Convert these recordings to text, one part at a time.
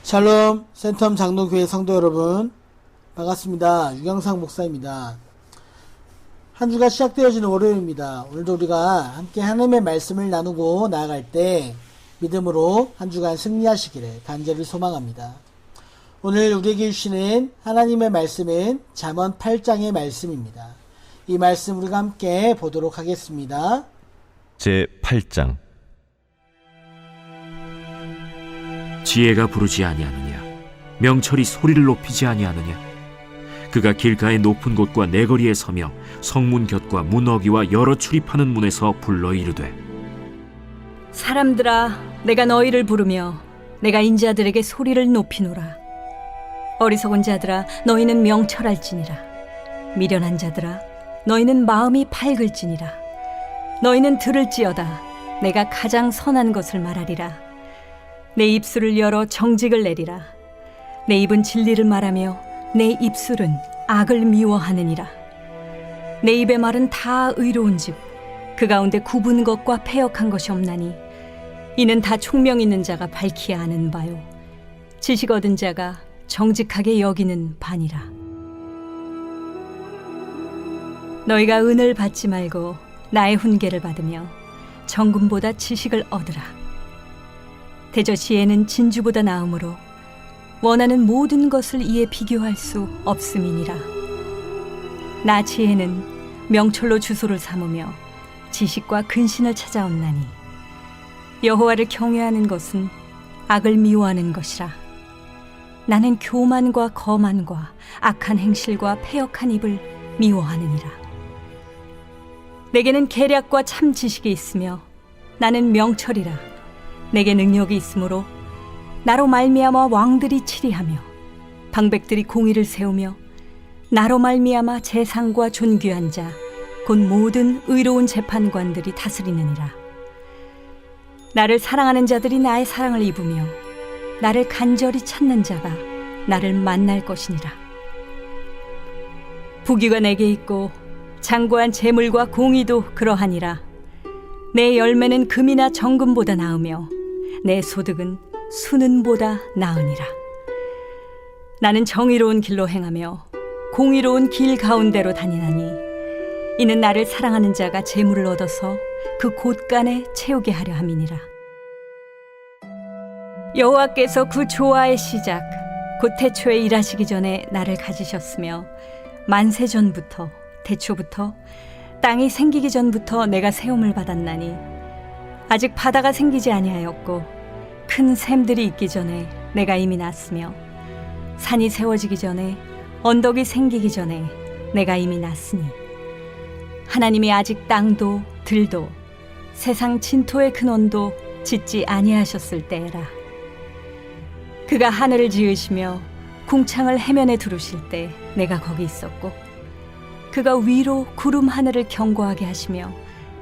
샬롬 센텀 장로교회 성도 여러분 반갑습니다. 유경상 목사입니다. 한 주가 시작되어지는 월요일입니다. 오늘도 우리가 함께 하나님의 말씀을 나누고 나아갈 때 믿음으로 한 주간 승리하시기를 간절히 소망합니다. 오늘 우리에게 주시는 하나님의 말씀은 잠언 8장의 말씀입니다. 이 말씀 우리가 함께 보도록 하겠습니다. 제 8장. 지혜가 부르지 아니하느냐, 명철이 소리를 높이지 아니하느냐. 그가 길가의 높은 곳과 내거리에 서며 성문 곁과 문어기와 여러 출입하는 문에서 불러 이르되, 사람들아, 내가 너희를 부르며 내가 인자들에게 소리를 높이노라. 어리석은 자들아, 너희는 명철할지니라. 미련한 자들아, 너희는 마음이 밝을지니라. 너희는 들을지어다. 내가 가장 선한 것을 말하리라. 내 입술을 열어 정직을 내리라. 내 입은 진리를 말하며 내 입술은 악을 미워하느니라. 내 입의 말은 다 의로운즉 그 가운데 굽은 것과 패역한 것이 없나니 이는 다 총명 있는 자가 밝히야 아는 바요 지식 얻은 자가 정직하게 여기는 바니라. 너희가 은을 받지 말고 나의 훈계를 받으며 정금보다 지식을 얻으라. 대저 지혜는 진주보다 나음으로 원하는 모든 것을 이에 비교할 수 없음이니라. 나 지혜는 명철로 주소를 삼으며 지식과 근신을 찾아온나니 여호와를 경외하는 것은 악을 미워하는 것이라. 나는 교만과 거만과 악한 행실과 패역한 입을 미워하느니라. 내게는 계략과 참 지식이 있으며 나는 명철이라. 내게 능력이 있으므로 나로 말미암아 왕들이 치리하며 방백들이 공의를 세우며 나로 말미암아 재상과 존귀한 자 곧 모든 의로운 재판관들이 다스리느니라. 나를 사랑하는 자들이 나의 사랑을 입으며 나를 간절히 찾는 자가 나를 만날 것이니라. 부귀가 내게 있고 장구한 재물과 공의도 그러하니라. 내 열매는 금이나 정금보다 나으며 내 소득은 수는보다 나으니라. 나는 정의로운 길로 행하며 공의로운 길 가운데로 다니나니 이는 나를 사랑하는 자가 재물을 얻어서 그 곳간에 채우게 하려 함이니라. 여호와께서 그 조화의 시작 곧 태초에 일하시기 전에 나를 가지셨으며 만세 전부터 태초부터 땅이 생기기 전부터 내가 세움을 받았나니 아직 바다가 생기지 아니하였고 큰 샘들이 있기 전에 내가 이미 났으며 산이 세워지기 전에 언덕이 생기기 전에 내가 이미 났으니 하나님이 아직 땅도 들도 세상 진토의 근원도 짓지 아니하셨을 때라. 그가 하늘을 지으시며 궁창을 해면에 두르실 때 내가 거기 있었고 그가 위로 구름 하늘을 견고하게 하시며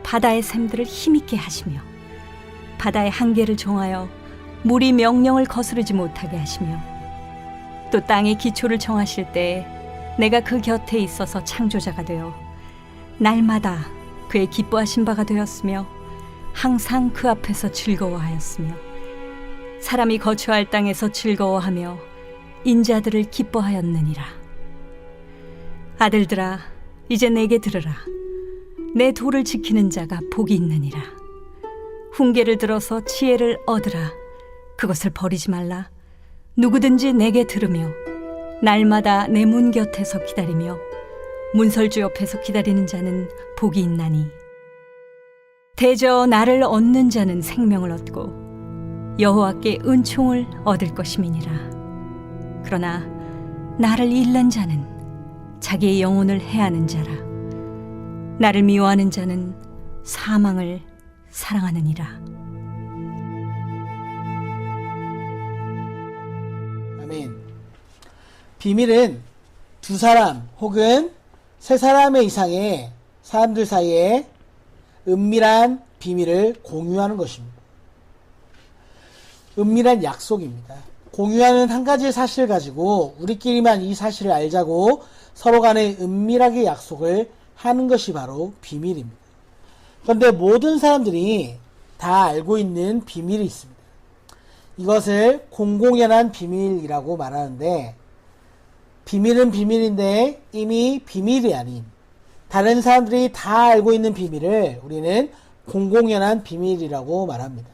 바다의 샘들을 힘있게 하시며 바다의 한계를 정하여 물이 명령을 거스르지 못하게 하시며 또 땅의 기초를 정하실 때에 내가 그 곁에 있어서 창조자가 되어 날마다 그의 기뻐하신 바가 되었으며 항상 그 앞에서 즐거워하였으며 사람이 거처할 땅에서 즐거워하며 인자들을 기뻐하였느니라. 아들들아, 이제 내게 들으라. 내 도를 지키는 자가 복이 있느니라. 훈계를 들어서 지혜를 얻으라. 그것을 버리지 말라. 누구든지 내게 들으며 날마다 내 문 곁에서 기다리며 문설주 옆에서 기다리는 자는 복이 있나니 대저 나를 얻는 자는 생명을 얻고 여호와께 은총을 얻을 것임이니라. 그러나 나를 잃는 자는 자기의 영혼을 해하는 자라. 나를 미워하는 자는 사망을 사랑하느니라. 아멘. 비밀은 두 사람 혹은 세 사람의 이상의 사람들 사이에 은밀한 비밀을 공유하는 것입니다. 은밀한 약속입니다. 공유하는 한 가지의 사실을 가지고 우리끼리만 이 사실을 알자고 서로 간에 은밀하게 약속을 하는 것이 바로 비밀입니다. 그런데 모든 사람들이 다 알고 있는 비밀이 있습니다. 이것을 공공연한 비밀이라고 말하는데, 비밀은 비밀인데 이미 비밀이 아닌 다른 사람들이 다 알고 있는 비밀을 우리는 공공연한 비밀이라고 말합니다.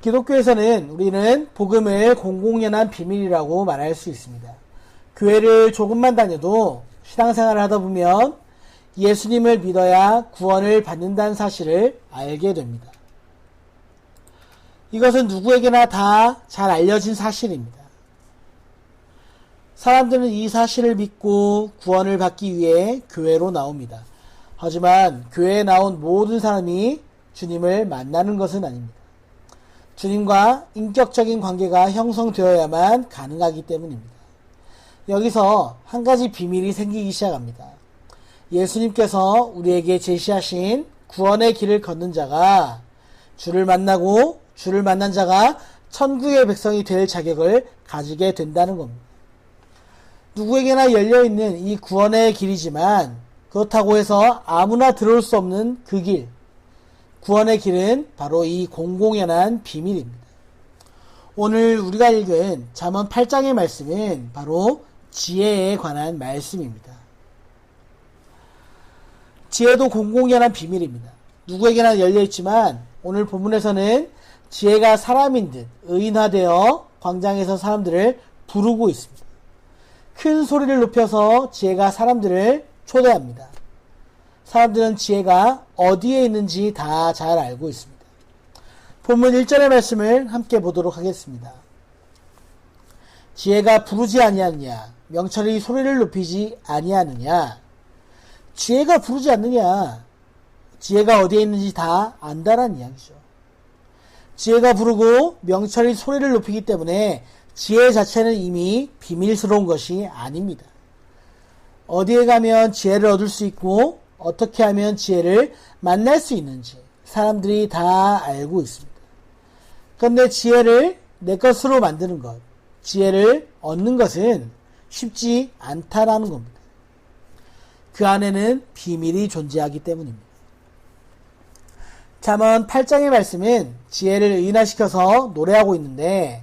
기독교에서는 우리는 복음을 공공연한 비밀이라고 말할 수 있습니다. 교회를 조금만 다녀도 신앙생활을 하다 보면 예수님을 믿어야 구원을 받는다는 사실을 알게 됩니다. 이것은 누구에게나 다 잘 알려진 사실입니다. 사람들은 이 사실을 믿고 구원을 받기 위해 교회로 나옵니다. 하지만 교회에 나온 모든 사람이 주님을 만나는 것은 아닙니다. 주님과 인격적인 관계가 형성되어야만 가능하기 때문입니다. 여기서 한 가지 비밀이 생기기 시작합니다. 예수님께서 우리에게 제시하신 구원의 길을 걷는 자가 주를 만나고 주를 만난 자가 천국의 백성이 될 자격을 가지게 된다는 겁니다. 누구에게나 열려있는 이 구원의 길이지만 그렇다고 해서 아무나 들어올 수 없는 그 길, 구원의 길은 바로 이 공공연한 비밀입니다. 오늘 우리가 읽은 잠언 8장의 말씀은 바로 지혜에 관한 말씀입니다. 지혜도 공공연한 비밀입니다. 누구에게나 열려있지만 오늘 본문에서는 지혜가 사람인 듯 의인화되어 광장에서 사람들을 부르고 있습니다. 큰 소리를 높여서 지혜가 사람들을 초대합니다. 사람들은 지혜가 어디에 있는지 다 잘 알고 있습니다. 본문 1절의 말씀을 함께 보도록 하겠습니다. 지혜가 부르지 아니하느냐, 명철이 소리를 높이지 아니하느냐. 지혜가 부르지 않느냐, 지혜가 어디에 있는지 다 안다라는 이야기죠. 지혜가 부르고 명철이 소리를 높이기 때문에 지혜 자체는 이미 비밀스러운 것이 아닙니다. 어디에 가면 지혜를 얻을 수 있고 어떻게 하면 지혜를 만날 수 있는지 사람들이 다 알고 있습니다. 그런데 지혜를 내 것으로 만드는 것, 지혜를 얻는 것은 쉽지 않다라는 겁니다. 그 안에는 비밀이 존재하기 때문입니다. 잠언 8장의 말씀은 지혜를 의인화시켜서 노래하고 있는데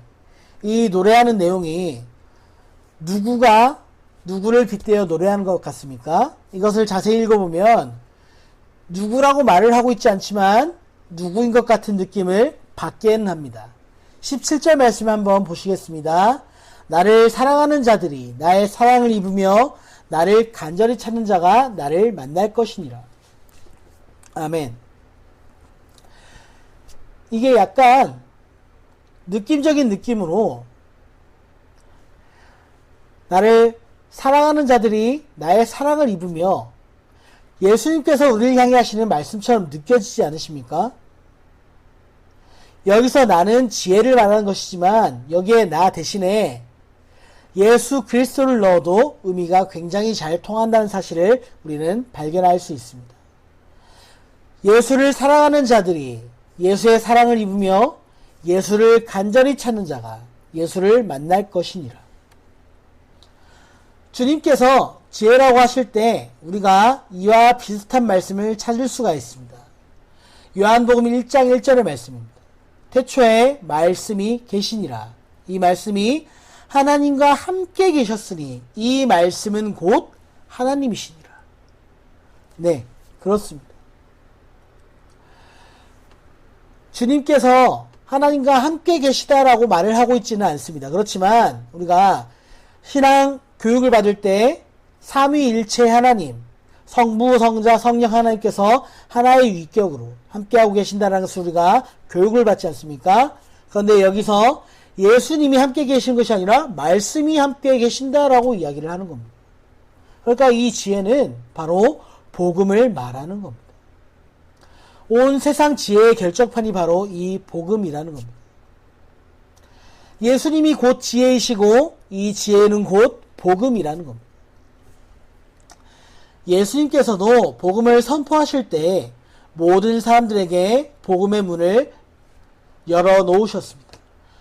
이 노래하는 내용이 누구가 누구를 빗대어 노래하는 것 같습니까? 이것을 자세히 읽어보면 누구라고 말을 하고 있지 않지만 누구인 것 같은 느낌을 받게는 합니다. 17절 말씀 한번 보시겠습니다. 나를 사랑하는 자들이 나의 사랑을 입으며 나를 간절히 찾는 자가 나를 만날 것이니라. 아멘. 이게 약간 느낌적인 느낌으로 나를 사랑하는 자들이 나의 사랑을 입으며 예수님께서 우리를 향해 하시는 말씀처럼 느껴지지 않으십니까? 여기서 나는 지혜를 말하는 것이지만 여기에 나 대신에 예수 그리스도를 넣어도 의미가 굉장히 잘 통한다는 사실을 우리는 발견할 수 있습니다. 예수를 사랑하는 자들이 예수의 사랑을 입으며 예수를 간절히 찾는 자가 예수를 만날 것이니라. 주님께서 지혜라고 하실 때 우리가 이와 비슷한 말씀을 찾을 수가 있습니다. 요한복음 1장 1절의 말씀입니다. 태초에 말씀이 계시니라. 이 말씀이 하나님과 함께 계셨으니 이 말씀은 곧 하나님이시니라. 네, 그렇습니다. 주님께서 하나님과 함께 계시다라고 말을 하고 있지는 않습니다. 그렇지만 우리가 신앙 교육을 받을 때 삼위일체 하나님, 성부, 성자, 성령 하나님께서 하나의 위격으로 함께하고 계신다는 것을 우리가 교육을 받지 않습니까? 그런데 여기서 예수님이 함께 계신 것이 아니라 말씀이 함께 계신다라고 이야기를 하는 겁니다. 그러니까 이 지혜는 바로 복음을 말하는 겁니다. 온 세상 지혜의 결정판이 바로 이 복음이라는 겁니다. 예수님이 곧 지혜이시고 이 지혜는 곧 복음이라는 겁니다. 예수님께서도 복음을 선포하실 때 모든 사람들에게 복음의 문을 열어 놓으셨습니다.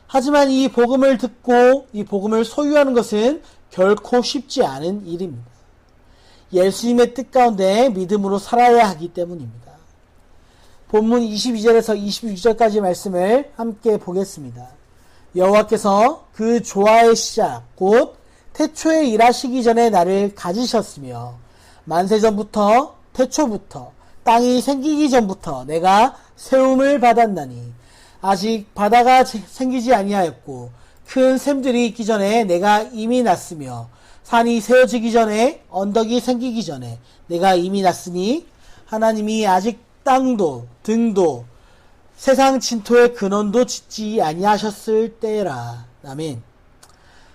하지만 이 복음을 듣고 이 복음을 소유하는 것은 결코 쉽지 않은 일입니다. 예수님의 뜻 가운데 믿음으로 살아야 하기 때문입니다. 본문 22절에서 26절까지 말씀을 함께 보겠습니다. 여호와께서 그 조화의 시작 곧 태초에 일하시기 전에 나를 가지셨으며 만세전부터 태초부터 땅이 생기기 전부터 내가 세움을 받았나니 아직 바다가 생기지 아니하였고 큰 샘들이 있기 전에 내가 이미 났으며 산이 세워지기 전에 언덕이 생기기 전에 내가 이미 났으니 하나님이 아직 땅도 등도 세상 진토의 근원도 짓지 아니하셨을 때라. 아멘.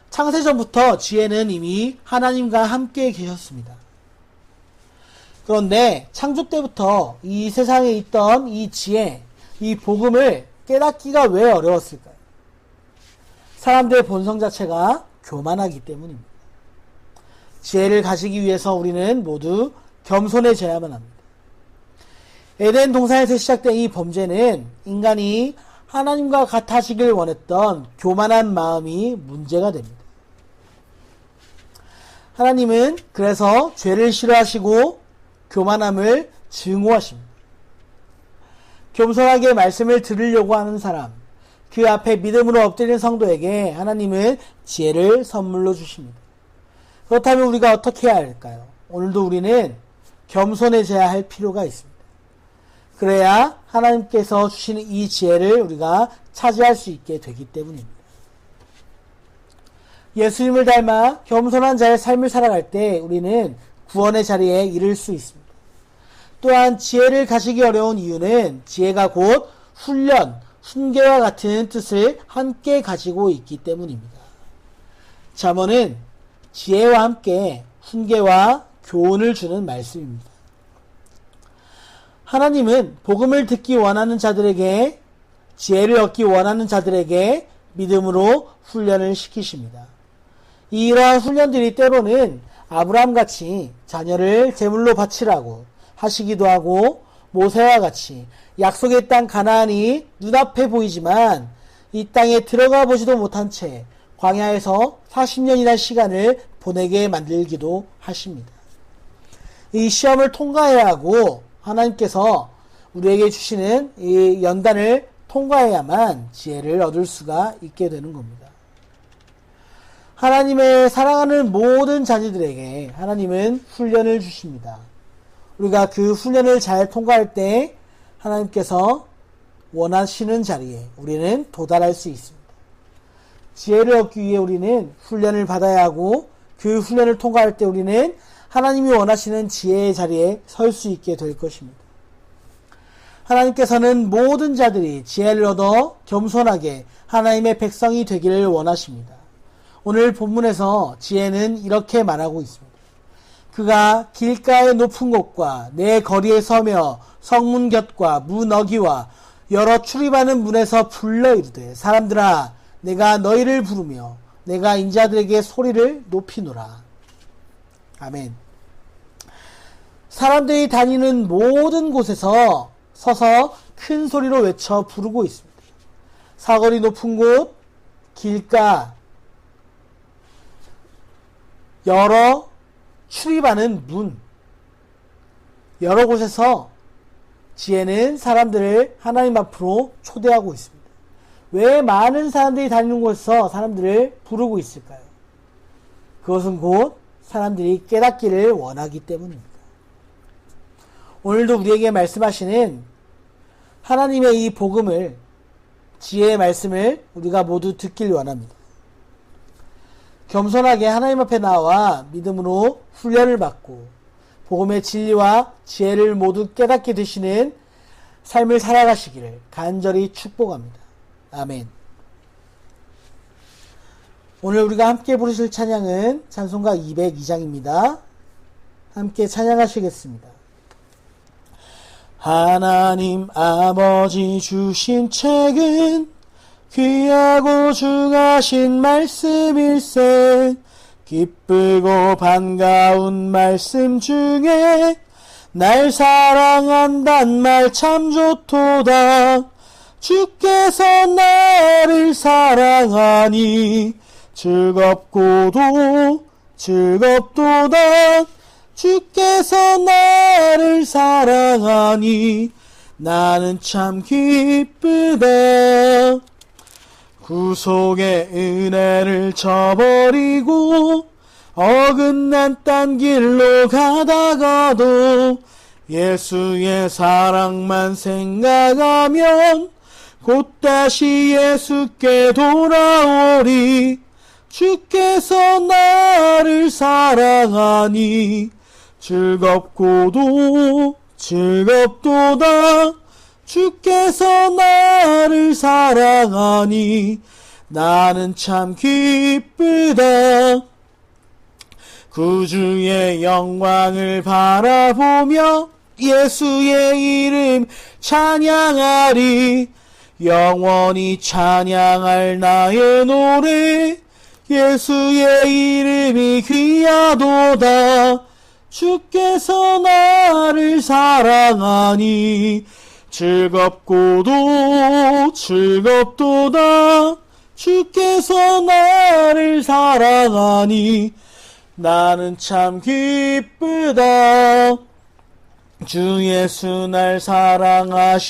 창세전부터 지혜는 이미 하나님과 함께 계셨습니다. 그런데 창조 때부터 이 세상에 있던 이 지혜, 이 복음을 깨닫기가 왜 어려웠을까요? 사람들의 본성 자체가 교만하기 때문입니다. 지혜를 가지기 위해서 우리는 모두 겸손해져야만 합니다. 에덴 동산에서 시작된 이 범죄는 인간이 하나님과 같아지길 원했던 교만한 마음이 문제가 됩니다. 하나님은 그래서 죄를 싫어하시고 교만함을 증오하십니다. 겸손하게 말씀을 들으려고 하는 사람, 그 앞에 믿음으로 엎드리는 성도에게 하나님은 지혜를 선물로 주십니다. 그렇다면 우리가 어떻게 해야 할까요? 오늘도 우리는 겸손해져야 할 필요가 있습니다. 그래야 하나님께서 주시는 이 지혜를 우리가 차지할 수 있게 되기 때문입니다. 예수님을 닮아 겸손한 자의 삶을 살아갈 때 우리는 구원의 자리에 이를 수 있습니다. 또한 지혜를 가지기 어려운 이유는 지혜가 곧 훈련, 훈계와 같은 뜻을 함께 가지고 있기 때문입니다. 잠언은 지혜와 함께 훈계와 교훈을 주는 말씀입니다. 하나님은 복음을 듣기 원하는 자들에게, 지혜를 얻기 원하는 자들에게 믿음으로 훈련을 시키십니다. 이러한 훈련들이 때로는 아브라함같이 자녀를 제물로 바치라고 하시기도 하고, 모세와 같이 약속의 땅 가나안이 눈앞에 보이지만 이 땅에 들어가 보지도 못한 채 광야에서 40년이나 시간을 보내게 만들기도 하십니다. 이 시험을 통과해야 하고 하나님께서 우리에게 주시는 이 연단을 통과해야만 지혜를 얻을 수가 있게 되는 겁니다. 하나님의 사랑하는 모든 자녀들에게 하나님은 훈련을 주십니다. 우리가 그 훈련을 잘 통과할 때 하나님께서 원하시는 자리에 우리는 도달할 수 있습니다. 지혜를 얻기 위해 우리는 훈련을 받아야 하고 그 훈련을 통과할 때 우리는 하나님이 원하시는 지혜의 자리에 설 수 있게 될 것입니다. 하나님께서는 모든 자들이 지혜를 얻어 겸손하게 하나님의 백성이 되기를 원하십니다. 오늘 본문에서 지혜는 이렇게 말하고 있습니다. 그가 길가의 높은 곳과 내 거리에 서며 성문 곁과 문 어귀와 여러 출입하는 문에서 불러 이르되 사람들아 내가 너희를 부르며 내가 인자들에게 소리를 높이노라. 아멘. 사람들이 다니는 모든 곳에서 서서 큰 소리로 외쳐 부르고 있습니다. 사거리 높은 곳, 길가, 여러 출입하는 문, 여러 곳에서 지혜는 사람들을 하나님 앞으로 초대하고 있습니다. 왜 많은 사람들이 다니는 곳에서 사람들을 부르고 있을까요? 그것은 곧 사람들이 깨닫기를 원하기 때문입니다. 오늘도 우리에게 말씀하시는 하나님의 이 복음을, 지혜의 말씀을 우리가 모두 듣길 원합니다. 겸손하게 하나님 앞에 나와 믿음으로 훈련을 받고 복음의 진리와 지혜를 모두 깨닫게 되시는 삶을 살아가시기를 간절히 축복합니다. 아멘. 오늘 우리가 함께 부르실 찬양은 찬송가 202장입니다. 함께 찬양하시겠습니다. 하나님 아버지 주신 책은 귀하고 중하신 말씀일세. 기쁘고 반가운 말씀 중에 날 사랑한단 말 참 좋도다. 주께서 나를 사랑하니 즐겁고도 즐겁도다. 주께서 나를 사랑하니 나는 참 기쁘다. 구속의 은혜를 저버리고 어긋난 딴 길로 가다가도 예수의 사랑만 생각하면 곧 다시 예수께 돌아오리. 주께서 나를 사랑하니 즐겁고도 즐겁도다. 주께서 나를 사랑하니 나는 참 기쁘다. 구주의 영광을 바라보며 예수의 이름 찬양하리. 영원히 찬양할 나의 노래 예수의 이름이 귀하도다. 주께서 나를 사랑하니 즐겁고도 즐겁도다. 주께서 나를 사랑하니 나는 참 기쁘다. 주 예수 날 사랑하시오니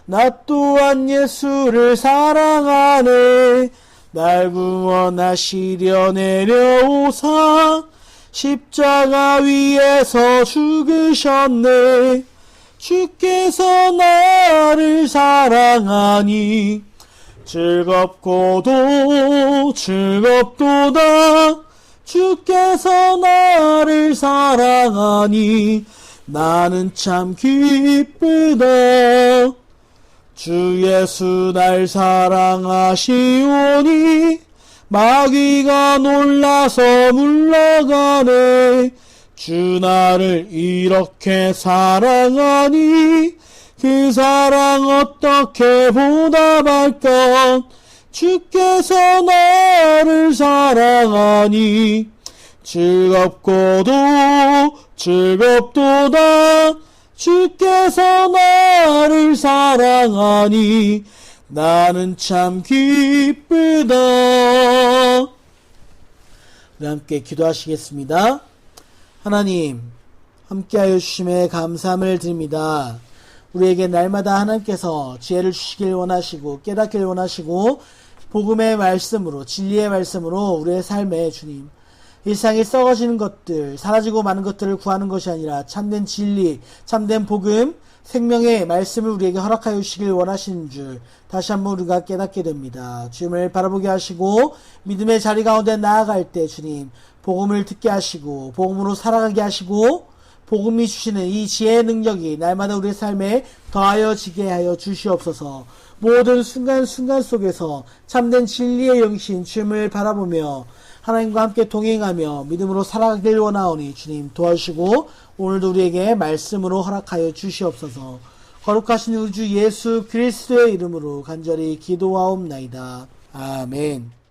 나 또한 예수를 사랑하네. 날 구원하시려 내려오사 십자가 위에서 죽으셨네. 주께서 나를 사랑하니 즐겁고도 즐겁도다. 주께서 나를 사랑하니 나는 참 기쁘다. 주 예수 날 사랑하시오니 마귀가 놀라서 물러가네. 주 나를 이렇게 사랑하니 그 사랑 어떻게 보답할까. 주께서 나를 사랑하니 즐겁고도 즐겁도다. 주께서 나를 사랑하니 나는 참 기쁘다. 우리 함께 기도하시겠습니다. 하나님, 함께하여 주심에 감사함을 드립니다. 우리에게 날마다 하나님께서 지혜를 주시길 원하시고 깨닫기를 원하시고 복음의 말씀으로 진리의 말씀으로 우리의 삶에 주님 일상이 썩어지는 것들 사라지고 많은 것들을 구하는 것이 아니라 참된 진리 참된 복음 생명의 말씀을 우리에게 허락하여 주시길 원하시는 줄 다시 한번 우리가 깨닫게 됩니다. 주님을 바라보게 하시고 믿음의 자리 가운데 나아갈 때 주님 복음을 듣게 하시고 복음으로 살아가게 하시고 복음이 주시는 이 지혜의 능력이 날마다 우리의 삶에 더하여지게 하여 주시옵소서. 모든 순간순간 속에서 참된 진리의 영신 주님을 바라보며 하나님과 함께 동행하며 믿음으로 살아가길 원하오니 주님 도와주시고 오늘도 우리에게 말씀으로 허락하여 주시옵소서. 거룩하신 우주 예수 그리스도의 이름으로 간절히 기도하옵나이다. 아멘.